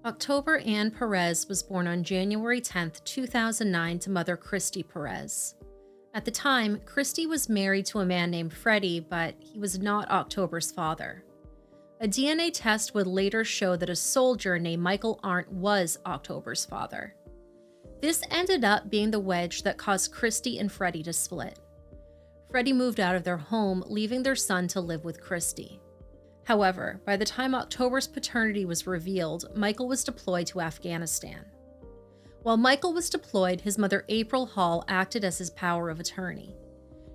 October Ann Perez was born on January 10, 2009, to mother Christy Perez. At the time, Christy was married to a man named Freddie, but he was not October's father. A DNA test would later show that a soldier named Michael Arndt was October's father. This ended up being the wedge that caused Christy and Freddie to split. Freddie moved out of their home, leaving their son to live with Christy. However, by the time October's paternity was revealed, Michael was deployed to Afghanistan. While Michael was deployed, his mother April Hall acted as his power of attorney.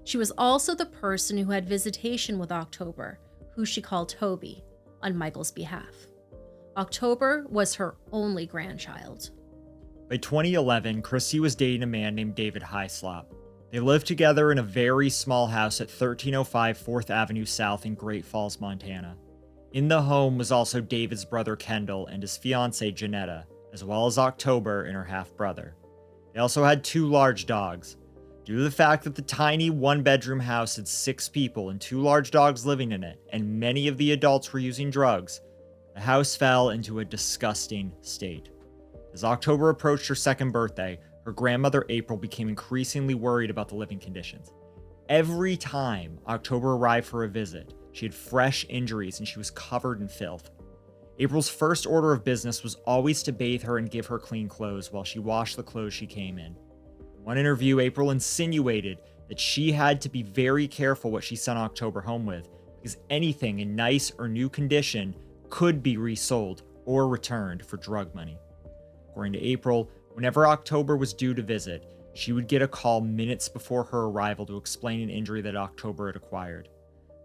She was also the person who had visitation with October, who she called Toby, on Michael's behalf. October was her only grandchild. By 2011, Christy was dating a man named David Hyslop. They lived together in a very small house at 1305 4th Avenue South in Great Falls, Montana. In the home was also David's brother Kendall and his fiancée Janetta, as well as October and her half-brother. They also had 2 large dogs. Due to the fact that the tiny one-bedroom house had 6 people and 2 large dogs living in it, and many of the adults were using drugs, the house fell into a disgusting state. As October approached her 2nd birthday, her grandmother April became increasingly worried about the living conditions. Every time October arrived for a visit, she had fresh injuries and she was covered in filth. April's first order of business was always to bathe her and give her clean clothes while she washed the clothes she came in. In one interview, April insinuated that she had to be very careful what she sent October home with, because anything in nice or new condition could be resold or returned for drug money. According to April, whenever October was due to visit, she would get a call minutes before her arrival to explain an injury that October had acquired.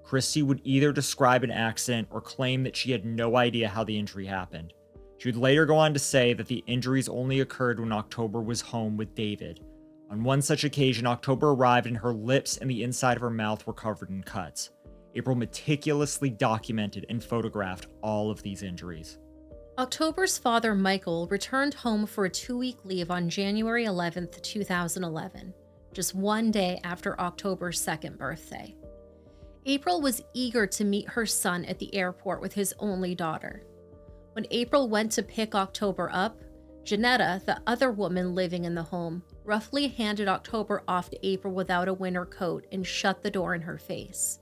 Christy would either describe an accident or claim that she had no idea how the injury happened. She would later go on to say that the injuries only occurred when October was home with David. On one such occasion, October arrived and her lips and the inside of her mouth were covered in cuts. April meticulously documented and photographed all of these injuries. October's father, Michael, returned home for a 2-week leave on January 11, 2011, just one day after October's 2nd birthday. April was eager to meet her son at the airport with his only daughter. When April went to pick October up, Janetta, the other woman living in the home, roughly handed October off to April without a winter coat and shut the door in her face.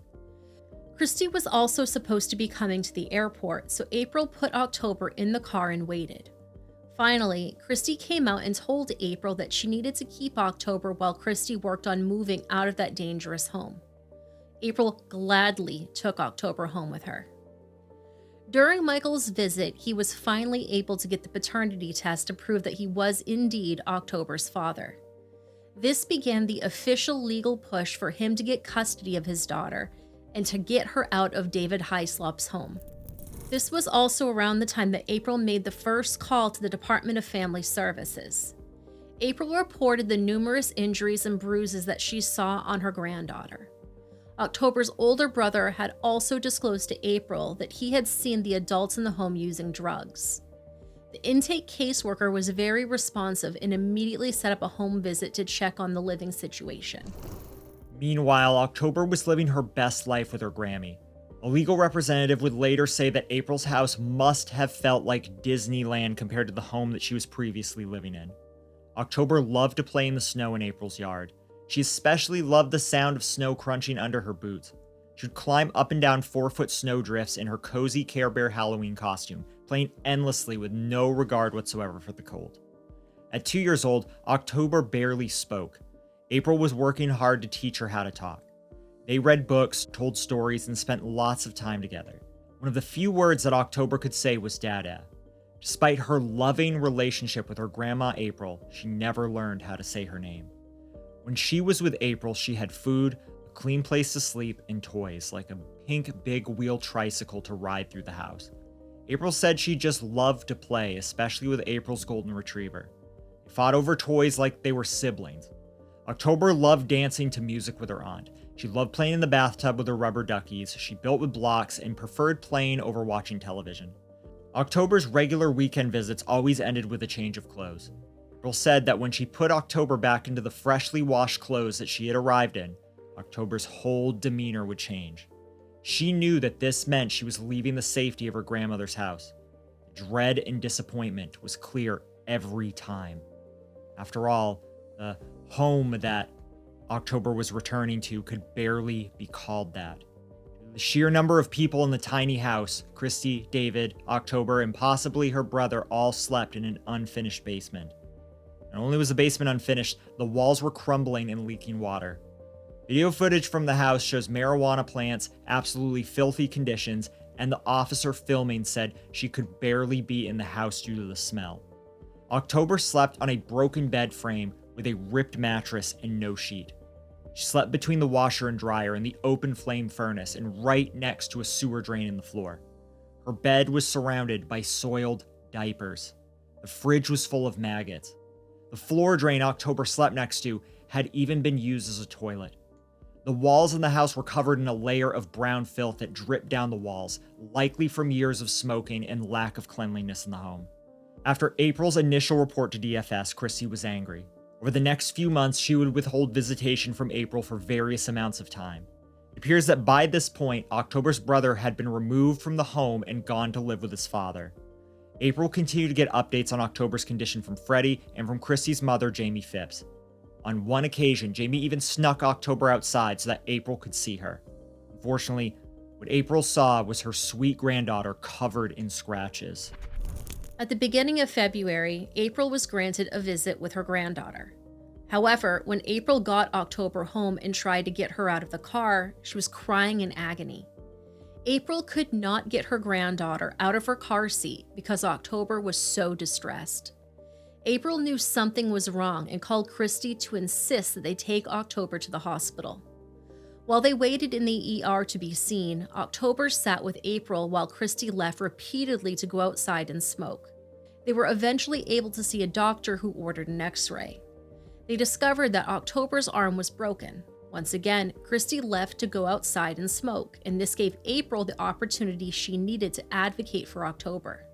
Christy was also supposed to be coming to the airport, so April put October in the car and waited. Finally, Christy came out and told April that she needed to keep October while Christy worked on moving out of that dangerous home. April gladly took October home with her. During Michael's visit, he was finally able to get the paternity test to prove that he was indeed October's father. This began the official legal push for him to get custody of his daughter and to get her out of David Hyslop's home. This was also around the time that April made the first call to the Department of Family Services. April reported the numerous injuries and bruises that she saw on her granddaughter. October's older brother had also disclosed to April that he had seen the adults in the home using drugs. The intake caseworker was very responsive and immediately set up a home visit to check on the living situation. Meanwhile, October was living her best life with her Grammy. A legal representative would later say that April's house must have felt like Disneyland compared to the home that she was previously living in. October loved to play in the snow in April's yard. She especially loved the sound of snow crunching under her boots. She would climb up and down 4-foot snowdrifts in her cozy Care Bear Halloween costume, playing endlessly with no regard whatsoever for the cold. At 2 years old, October barely spoke. April was working hard to teach her how to talk. They read books, told stories, and spent lots of time together. One of the few words that October could say was Dada. Despite her loving relationship with her grandma April, she never learned how to say her name. When she was with April, she had food, a clean place to sleep, and toys, like a pink big wheel tricycle to ride through the house. April said she just loved to play, especially with April's golden retriever. They fought over toys like they were siblings. October loved dancing to music with her aunt. She loved playing in the bathtub with her rubber duckies. She built with blocks and preferred playing over watching television. October's regular weekend visits always ended with a change of clothes. April said that when she put October back into the freshly washed clothes that she had arrived in, October's whole demeanor would change. She knew that this meant she was leaving the safety of her grandmother's house. dread and disappointment was clear every time. After all, the home that October was returning to could barely be called that. The sheer number of people in the tiny house, Christy, David, October, and possibly her brother all slept in an unfinished basement. Not only was the basement unfinished, the walls were crumbling and leaking water. Video footage from the house shows marijuana plants, absolutely filthy conditions, and the officer filming said she could barely be in the house due to the smell. October slept on a broken bed frame with a ripped mattress and no sheet. She slept between the washer and dryer and the open flame furnace and right next to a sewer drain in the floor. Her bed was surrounded by soiled diapers. The fridge was full of maggots. The floor drain October slept next to had even been used as a toilet. The walls in the house were covered in a layer of brown filth that dripped down the walls, likely from years of smoking and lack of cleanliness in the home. After April's initial report to DFS, Christy was angry. Over the next few months, she would withhold visitation from April for various amounts of time. It appears that by this point, October's brother had been removed from the home and gone to live with his father. April continued to get updates on October's condition from Freddie and from Christy's mother, Jamie Phipps. On one occasion, Jamie even snuck October outside so that April could see her. Unfortunately, what April saw was her sweet granddaughter covered in scratches. At the beginning of February, April was granted a visit with her granddaughter. However, when April got October home and tried to get her out of the car, she was crying in agony. April could not get her granddaughter out of her car seat because October was so distressed. April knew something was wrong and called Christy to insist that they take October to the hospital. While they waited in the ER to be seen, October sat with April while Christy left repeatedly to go outside and smoke. They were eventually able to see a doctor who ordered an X-ray. They discovered that October's arm was broken. Once again, Christy left to go outside and smoke, and this gave April the opportunity she needed to advocate for October.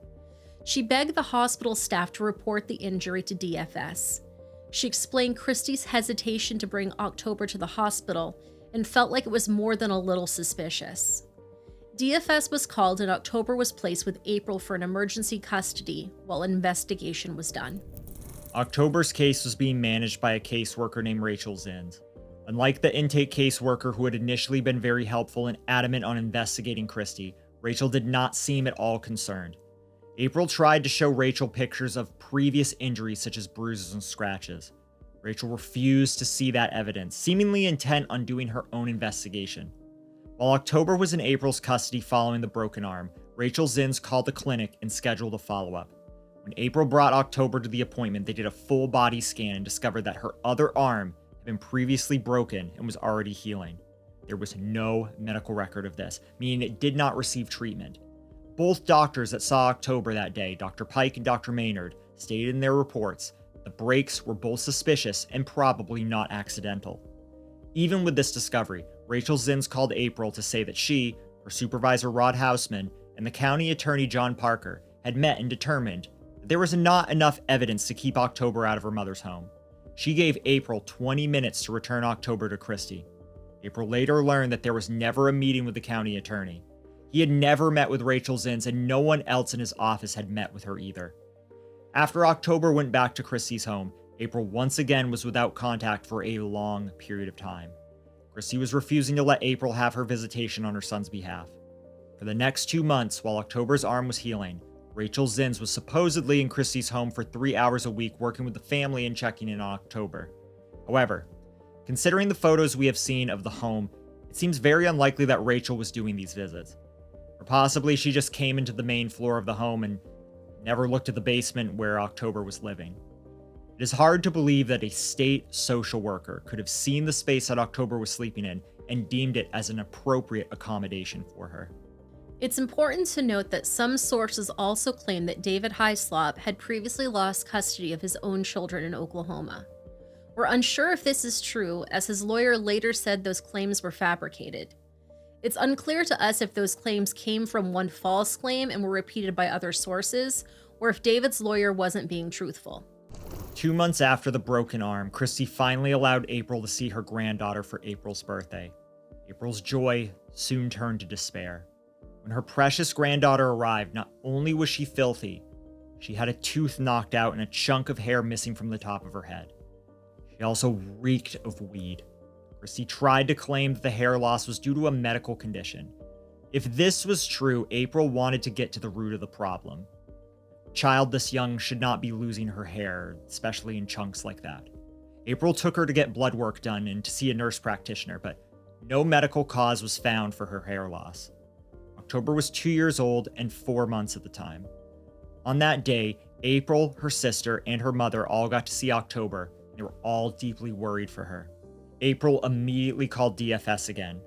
She begged the hospital staff to report the injury to DFS. She explained Christy's hesitation to bring October to the hospital and felt like it was more than a little suspicious. DFS was called and October was placed with April for an emergency custody while an investigation was done. October's case was being managed by a caseworker named Rachel Zins. Unlike the intake caseworker who had initially been very helpful and adamant on investigating Christy, Rachel did not seem at all concerned. April tried to show Rachel pictures of previous injuries such as bruises and scratches. Rachel refused to see that evidence, seemingly intent on doing her own investigation. While October was in April's custody following the broken arm, Rachel Zins called the clinic and scheduled a follow-up. When April brought October to the appointment, they did a full body scan and discovered that her other arm had been previously broken and was already healing. There was no medical record of this, meaning it did not receive treatment. Both doctors that saw October that day, Dr. Pike and Dr. Maynard, stated in their reports the breaks were both suspicious and probably not accidental. Even with this discovery, Rachel Zins called April to say that she, her supervisor Rod Houseman, and the county attorney John Parker had met and determined that there was not enough evidence to keep October out of her mother's home. She gave April 20 minutes to return October to Christy. April later learned that there was never a meeting with the county attorney. He had never met with Rachel Zins, and no one else in his office had met with her either. After October went back to Christy's home, April once again was without contact for a long period of time. Christy was refusing to let April have her visitation on her son's behalf. For the next 2 months, while October's arm was healing, Rachel Zins was supposedly in Christy's home for 3 hours a week working with the family and checking in on October. However, considering the photos we have seen of the home, it seems very unlikely that Rachel was doing these visits. Or possibly she just came into the main floor of the home and never looked at the basement where October was living. It is hard to believe that a state social worker could have seen the space that October was sleeping in and deemed it as an appropriate accommodation for her. It's important to note that some sources also claim that David Hyslop had previously lost custody of his own children in Oklahoma. We're unsure if this is true, as his lawyer later said those claims were fabricated. It's unclear to us if those claims came from one false claim and were repeated by other sources, or if David's lawyer wasn't being truthful. 2 months after the broken arm, Christy finally allowed April to see her granddaughter for April's birthday. April's joy soon turned to despair. When When her precious granddaughter arrived, not only was she filthy, she had a tooth knocked out and a chunk of hair missing from the top of her head. She also reeked of weed. Christy tried to claim that the hair loss was due to a medical condition. If this was true, April wanted to get to the root of the problem. A child this young should not be losing her hair, especially in chunks like that. April took her to get blood work done and to see a nurse practitioner, but no medical cause was found for her hair loss. October was 2 years old and 4 months at the time. On that day, April, her sister, and her mother all got to see October. They were all deeply worried for her. April immediately called DFS again.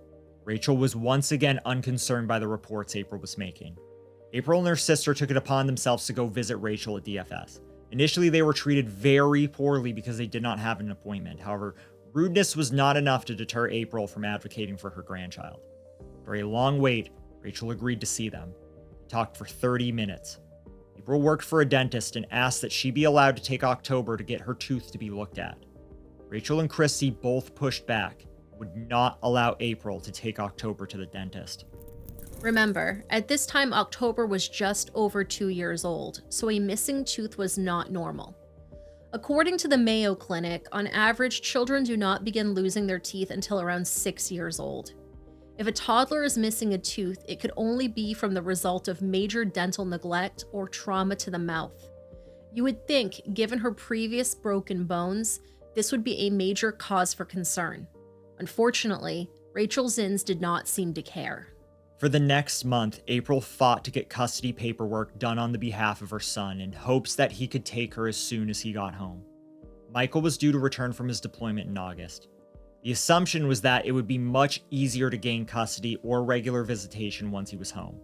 Rachel was once again unconcerned by the reports April was making. April and her sister took it upon themselves to go visit Rachel at DFS. Initially, they were treated very poorly because they did not have an appointment. However, rudeness was not enough to deter April from advocating for her grandchild. After a long wait, Rachel agreed to see them. They talked for 30 minutes. April worked for a dentist and asked that she be allowed to take October to get her tooth to be looked at. Rachel and Christy both pushed back, would not allow April to take October to the dentist. Remember, at this time, October was just over 2 years old, so a missing tooth was not normal. According to the Mayo Clinic, on average, children do not begin losing their teeth until around 6 years old. If a toddler is missing a tooth, it could only be from the result of major dental neglect or trauma to the mouth. You would think, given her previous broken bones, this would be a major cause for concern. Unfortunately, Rachel Zins did not seem to care. For the next month, April fought to get custody paperwork done on the behalf of her son in hopes that he could take her as soon as he got home. Michael was due to return from his deployment in August. The assumption was that it would be much easier to gain custody or regular visitation once he was home.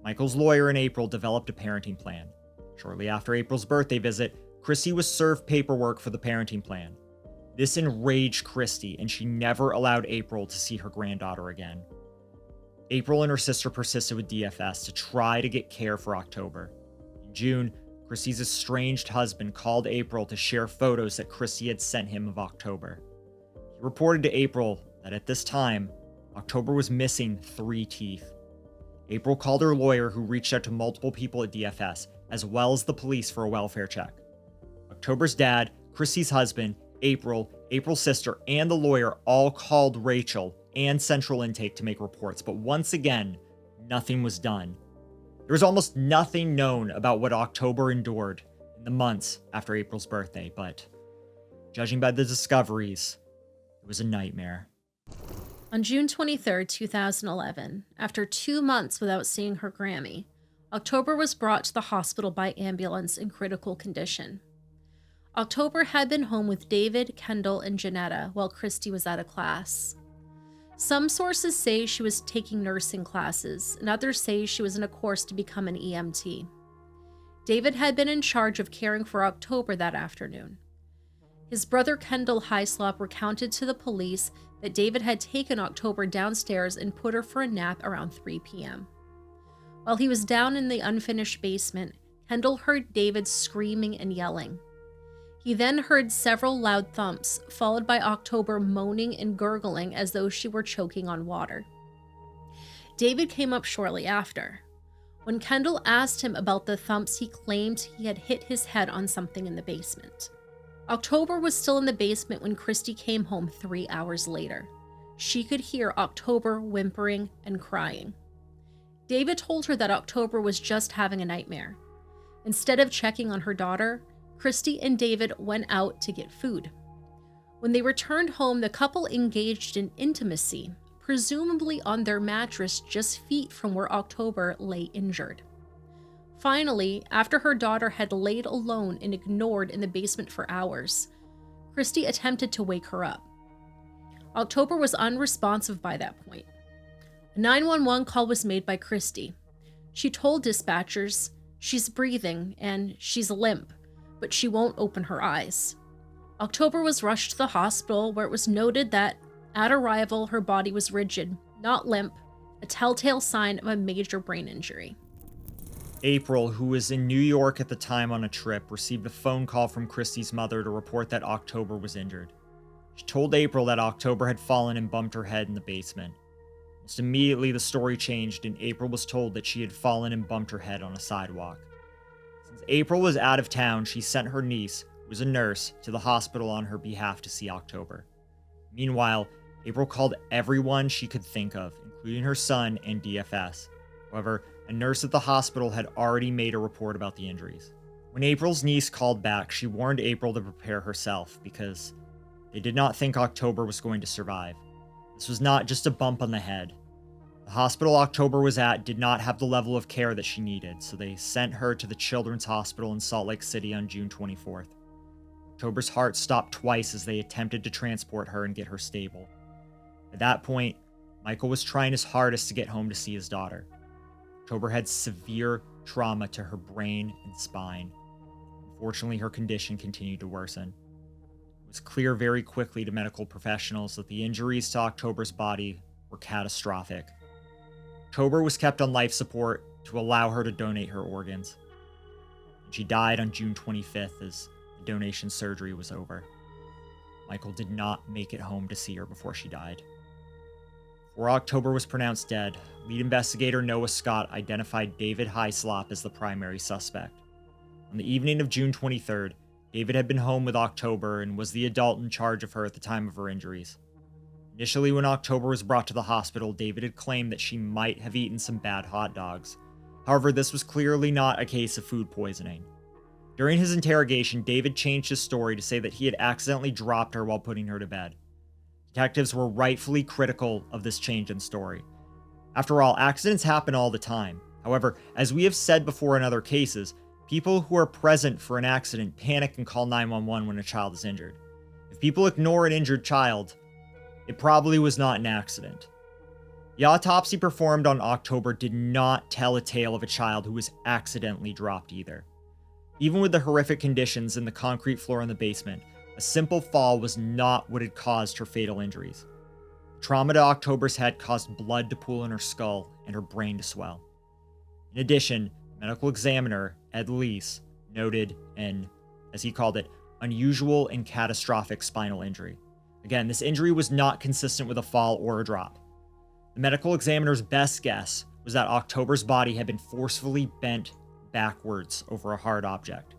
Michael's lawyer in April developed a parenting plan. Shortly after April's birthday visit, Christy was served paperwork for the parenting plan. This enraged Christy, and she never allowed April to see her granddaughter again. April and her sister persisted with DFS to try to get care for October. In June, Christy's estranged husband called April to share photos that Christy had sent him of October. He reported to April that at this time, October was missing 3 teeth. April called her lawyer, who reached out to multiple people at DFS, as well as the police for a welfare check. October's dad, Christy's husband, April's sister, and the lawyer all called Rachel and Central Intake to make reports, but once again, nothing was done. There was almost nothing known about what October endured in the months after April's birthday, but judging by the discoveries, it was a nightmare. On June 23, 2011, after 2 months without seeing her Grammy, October was brought to the hospital by ambulance in critical condition. October had been home with David, Kendall, and Janetta while Christy was at a class. Some sources say she was taking nursing classes, and others say she was in a course to become an EMT. David had been in charge of caring for October that afternoon. His brother Kendall Hyslop recounted to the police that David had taken October downstairs and put her for a nap around 3 p.m. While he was down in the unfinished basement, Kendall heard David screaming and yelling. He then heard several loud thumps, followed by October moaning and gurgling as though she were choking on water. David came up shortly after. When Kendall asked him about the thumps, he claimed he had hit his head on something in the basement. October was still in the basement when Christy came home 3 hours later. She could hear October whimpering and crying. David told her that October was just having a nightmare. Instead of checking on her daughter, Christy and David went out to get food. When they returned home, the couple engaged in intimacy, presumably on their mattress just feet from where October lay injured. Finally, after her daughter had laid alone and ignored in the basement for hours, Christy attempted to wake her up. October was unresponsive by that point. A 911 call was made by Christy. She told dispatchers, "She's breathing and she's limp, but she won't open her eyes." October was rushed to the hospital, where it was noted that at arrival her body was rigid, not limp, a telltale sign of a major brain injury. April, who was in New York at the time on a trip, received a phone call from Christy's mother to report that October was injured. She told April that October had fallen and bumped her head in the basement. Almost immediately, the story changed, and April was told that she had fallen and bumped her head on a sidewalk. Since April was out of town, she sent her niece, who was a nurse, to the hospital on her behalf to see October. Meanwhile, April called everyone she could think of, including her son and DFS. However, a nurse at the hospital had already made a report about the injuries. When April's niece called back, she warned April to prepare herself because they did not think October was going to survive. This was not just a bump on the head. The hospital October was at did not have the level of care that she needed, so they sent her to the Children's Hospital in Salt Lake City on June 24th. October's heart stopped twice as they attempted to transport her and get her stable. At that point, Michael was trying his hardest to get home to see his daughter. October had severe trauma to her brain and spine. Unfortunately, her condition continued to worsen. It was clear very quickly to medical professionals that the injuries to October's body were catastrophic. October was kept on life support to allow her to donate her organs. She died on June 25th as the donation surgery was over. Michael did not make it home to see her before she died. Before October was pronounced dead, lead investigator Noah Scott identified David Hyslop as the primary suspect. On the evening of June 23rd, David had been home with October and was the adult in charge of her at the time of her injuries. Initially, when October was brought to the hospital, David had claimed that she might have eaten some bad hot dogs. However, this was clearly not a case of food poisoning. During his interrogation, David changed his story to say that he had accidentally dropped her while putting her to bed. Detectives were rightfully critical of this change in story. After all, accidents happen all the time. However, as we have said before in other cases, people who are present for an accident panic and call 911 when a child is injured. If people ignore an injured child, it probably was not an accident. The autopsy performed on October did not tell a tale of a child who was accidentally dropped either. Even with the horrific conditions in the concrete floor in the basement, a simple fall was not what had caused her fatal injuries. Trauma to October's head caused blood to pool in her skull and her brain to swell. In addition, medical examiner Ed Leese noted an, as he called it, unusual and catastrophic spinal injury. Again, this injury was not consistent with a fall or a drop. The medical examiner's best guess was that October's body had been forcefully bent backwards over a hard object.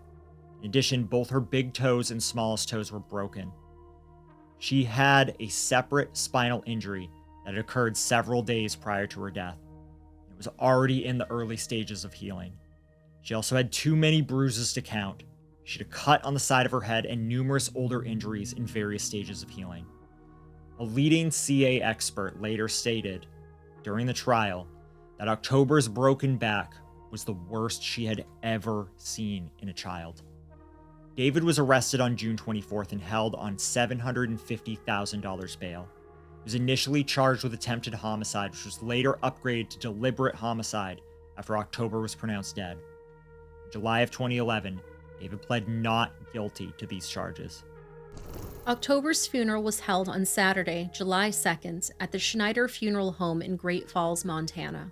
In addition, both her big toes and smallest toes were broken. She had a separate spinal injury that had occurred several days prior to her death. It was already in the early stages of healing. She also had too many bruises to count. She had a cut on the side of her head and numerous older injuries in various stages of healing. A leading CA expert later stated during the trial that October's broken back was the worst she had ever seen in a child. David was arrested on June 24th and held on $750,000 bail. He was initially charged with attempted homicide, which was later upgraded to deliberate homicide after October was pronounced dead. In July of 2011, David pled not guilty to these charges. October's funeral was held on Saturday, July 2nd, at the Schneider Funeral Home in Great Falls, Montana.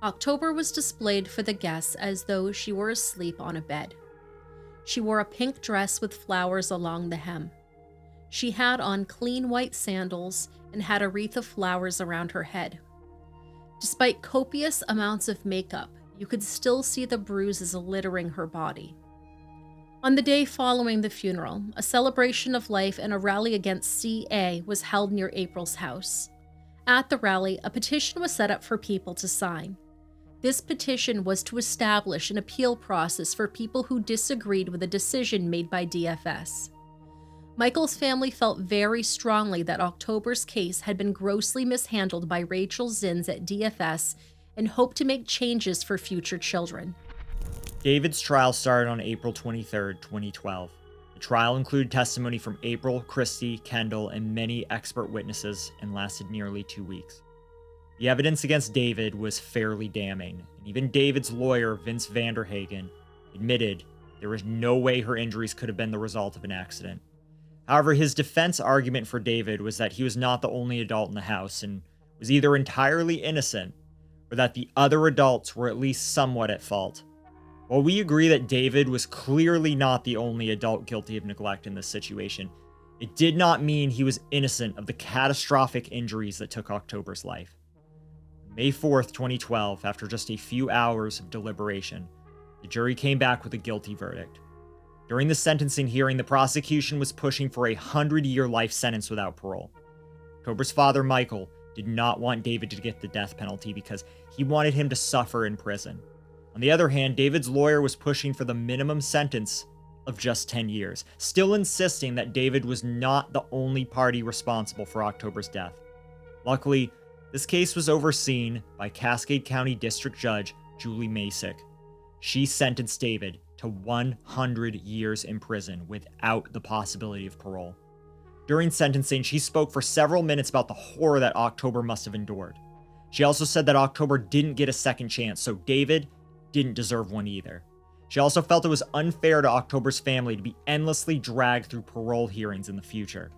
October was displayed for the guests as though she were asleep on a bed. She wore a pink dress with flowers along the hem. She had on clean white sandals and had a wreath of flowers around her head. Despite copious amounts of makeup, you could still see the bruises littering her body. On the day following the funeral, a celebration of life and a rally against CA was held near April's house. At the rally, a petition was set up for people to sign. This petition was to establish an appeal process for people who disagreed with a decision made by DFS. Michael's family felt very strongly that October's case had been grossly mishandled by Rachel Zins at DFS and hoped to make changes for future children. David's trial started on April 23, 2012. The trial included testimony from April, Christy, Kendall, and many expert witnesses and lasted nearly 2 weeks. The evidence against David was fairly damning, and even David's lawyer, Vince Vanderhagen, admitted there was no way her injuries could have been the result of an accident. However, his defense argument for David was that he was not the only adult in the house and was either entirely innocent or that the other adults were at least somewhat at fault. While we agree that David was clearly not the only adult guilty of neglect in this situation, it did not mean he was innocent of the catastrophic injuries that took October's life. May 4th, 2012, after just a few hours of deliberation, the jury came back with a guilty verdict. During the sentencing hearing, the prosecution was pushing for a 100-year life sentence without parole. October's father, Michael, did not want David to get the death penalty because he wanted him to suffer in prison. On the other hand, David's lawyer was pushing for the minimum sentence of just 10 years, still insisting that David was not the only party responsible for October's death. Luckily, this case was overseen by Cascade County District Judge Julie Masick. She sentenced David to 100 years in prison without the possibility of parole. During sentencing, she spoke for several minutes about the horror that October must have endured. She also said that October didn't get a second chance, so David didn't deserve one either. She also felt it was unfair to October's family to be endlessly dragged through parole hearings in the future.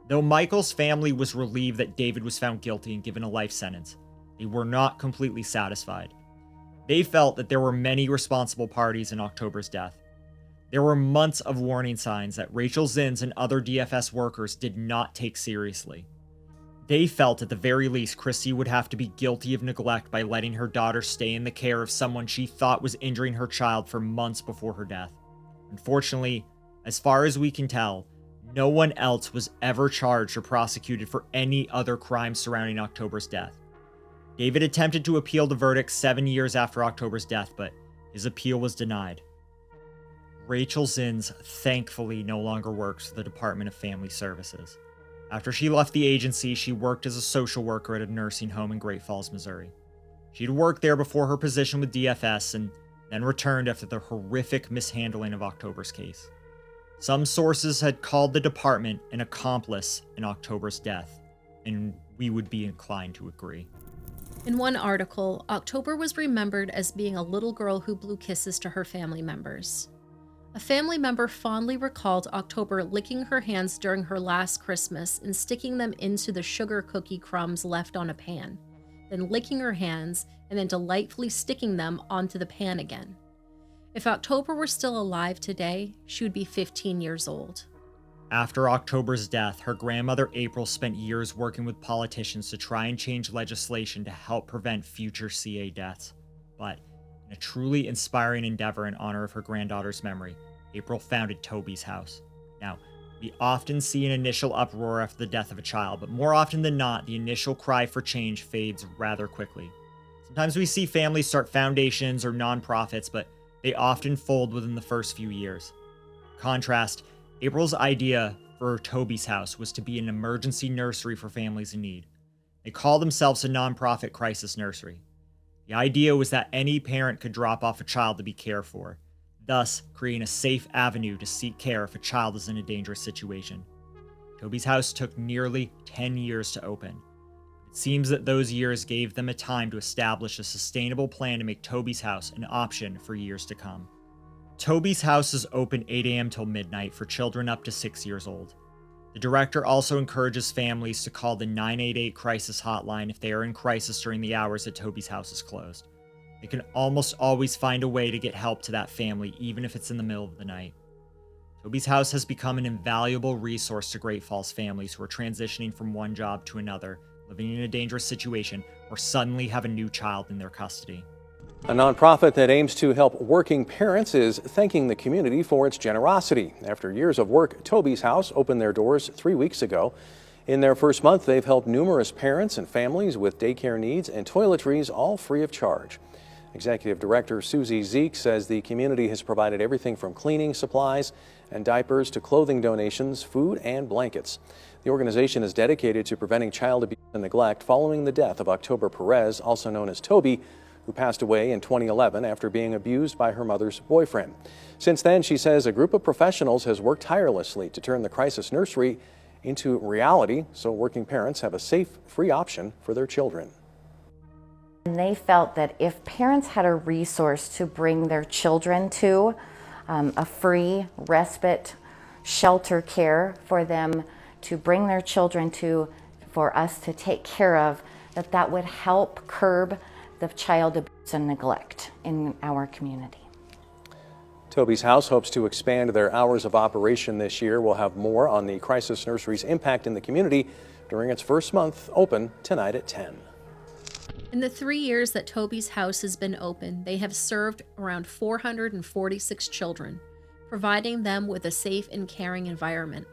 Though Michael's family was relieved that David was found guilty and given a life sentence, they were not completely satisfied. They felt that there were many responsible parties in October's death. There were months of warning signs that Rachel Zins and other DFS workers did not take seriously. They felt at the very least Chrissy would have to be guilty of neglect by letting her daughter stay in the care of someone she thought was injuring her child for months before her death. Unfortunately, as far as we can tell, no one else was ever charged or prosecuted for any other crimes surrounding October's death. David attempted to appeal the verdict 7 years after October's death, but his appeal was denied. Rachel Zins thankfully no longer works for the Department of Family Services. After she left the agency, she worked as a social worker at a nursing home in Great Falls, Missouri. She'd worked there before her position with DFS and then returned after the horrific mishandling of October's case. Some sources had called the department an accomplice in October's death, and we would be inclined to agree. In one article, October was remembered as being a little girl who blew kisses to her family members. A family member fondly recalled October licking her hands during her last Christmas and sticking them into the sugar cookie crumbs left on a pan, then licking her hands and then delightfully sticking them onto the pan again. If October were still alive today, she would be 15 years old. After October's death, her grandmother April spent years working with politicians to try and change legislation to help prevent future CA deaths. But in a truly inspiring endeavor in honor of her granddaughter's memory, April founded Toby's House. Now, we often see an initial uproar after the death of a child, but more often than not, the initial cry for change fades rather quickly. Sometimes we see families start foundations or nonprofits, but they often fold within the first few years. In contrast, April's idea for Toby's House was to be an emergency nursery for families in need. They call themselves a nonprofit crisis nursery. The idea was that any parent could drop off a child to be cared for, thus creating a safe avenue to seek care if a child is in a dangerous situation. Toby's House took nearly 10 years to open. It seems that those years gave them a time to establish a sustainable plan to make Toby's House an option for years to come. Toby's House is open 8 a.m. till midnight for children up to 6 years old. The director also encourages families to call the 988 crisis hotline if they are in crisis during the hours that Toby's House is closed. They can almost always find a way to get help to that family, even if it's in the middle of the night. Toby's House has become an invaluable resource to Great Falls families who are transitioning from one job to another, living in a dangerous situation, or suddenly have a new child in their custody. A nonprofit that aims to help working parents is thanking the community for its generosity. After years of work, Toby's House opened their doors 3 weeks ago. In their first month, they've helped numerous parents and families with daycare needs and toiletries, all free of charge. Executive Director Susie Zeke says the community has provided everything from cleaning supplies and diapers to clothing donations, food, and blankets. The organization is dedicated to preventing child abuse and neglect following the death of October Perez, also known as Toby, who passed away in 2011 after being abused by her mother's boyfriend. Since then, she says a group of professionals has worked tirelessly to turn the crisis nursery into reality so working parents have a safe, free option for their children. And they felt that if parents had a resource to bring their children to, a free respite shelter care for them to bring their children to, for us to take care of, that would help curb the child abuse and neglect in our community. Toby's House hopes to expand their hours of operation this year. We'll have more on the crisis nursery's impact in the community during its first month open tonight at 10. In the 3 years that Toby's house has been open, they have served around 446 children, providing them with a safe and caring environment.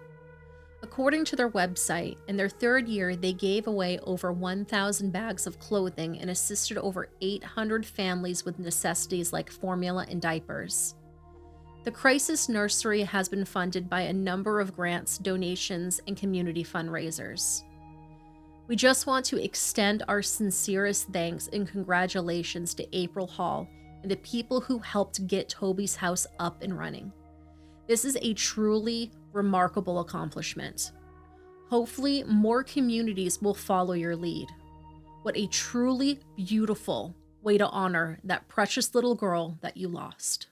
According to their website, in their 3rd year, they gave away over 1,000 bags of clothing and assisted over 800 families with necessities like formula and diapers. The Crisis Nursery has been funded by a number of grants, donations, and community fundraisers. We just want to extend our sincerest thanks and congratulations to April Hall and the people who helped get Toby's house up and running. This is a truly remarkable accomplishment. Hopefully, more communities will follow your lead. What a truly beautiful way to honor that precious little girl that you lost.